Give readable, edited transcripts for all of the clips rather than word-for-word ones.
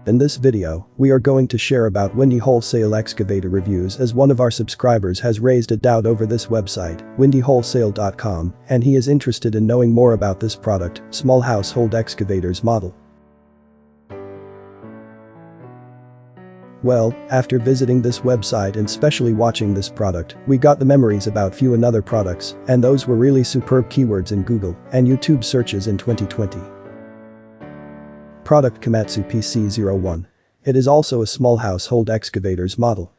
In this video, we are going to share about windy wholesale excavator reviews as one of our subscribers has raised a doubt over this website, windy-wholesale.com, and he is interested in knowing more about this product, small household excavators model. Well, after visiting this website and specially watching this product, we got the memories about few another products, and those were really superb keywords in Google and YouTube searches in 2020. Product Komatsu PC01. It is also a small household excavators model.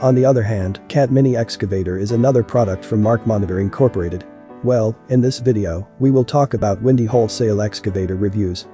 On the other hand, Cat Mini Excavator is another product from Mark Monitor Incorporated. Well, in this video, we will talk about windy wholesale excavator reviews.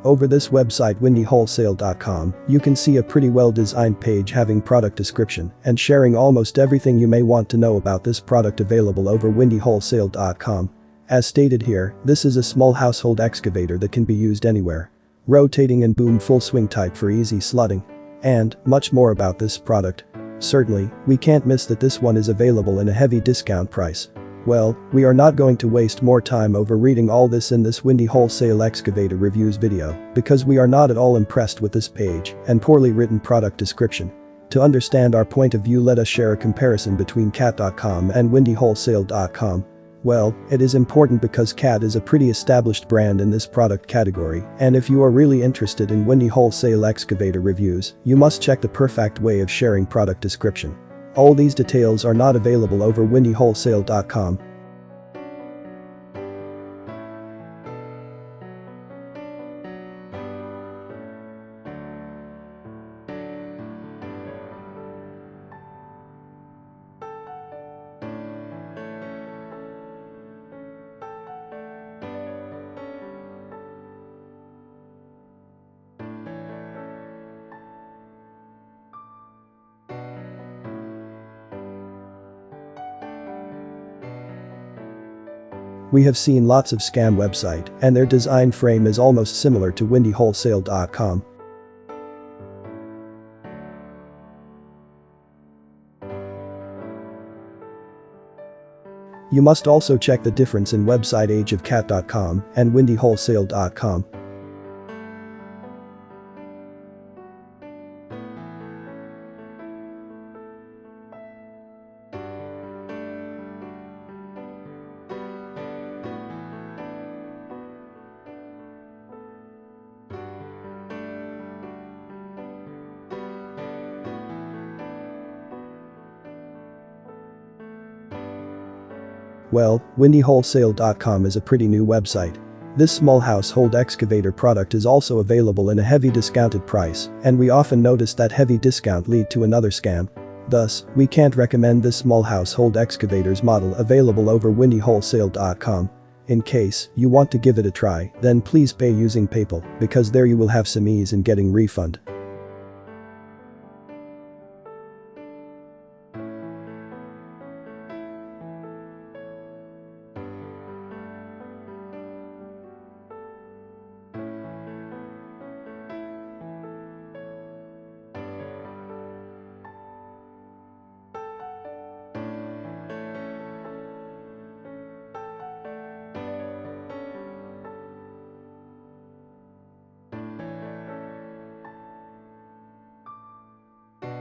Over this website windy-wholesale.com, you can see a pretty well-designed page having product description and sharing almost everything you may want to know about this product available over windy-wholesale.com. As stated here, this is a small household excavator that can be used anywhere. Rotating and boom full swing type for easy slotting. And much more about this product. Certainly, we can't miss that this one is available in a heavy discount price. Well, we are not going to waste more time over reading all this in this windy wholesale excavator reviews video, because we are not at all impressed with this page and poorly written product description. To understand our point of view, let us share a comparison between cat.com and windy-wholesale.com. Well, it is important because Cat is a pretty established brand in this product category, and if you are really interested in windy wholesale excavator reviews, you must check the perfect way of sharing product description. All these details are not available over windy-wholesale.com. We have seen lots of scam website, and their design frame is almost similar to windy-wholesale.com. You must also check the difference in website age of cat.com and windy-wholesale.com. Well, windy-wholesale.com is a pretty new website. This small household excavator product is also available in a heavy discounted price, and we often notice that heavy discount lead to another scam. Thus, we can't recommend this small household excavators model available over windy-wholesale.com. In case you want to give it a try, then please pay using PayPal, because there you will have some ease in getting refund.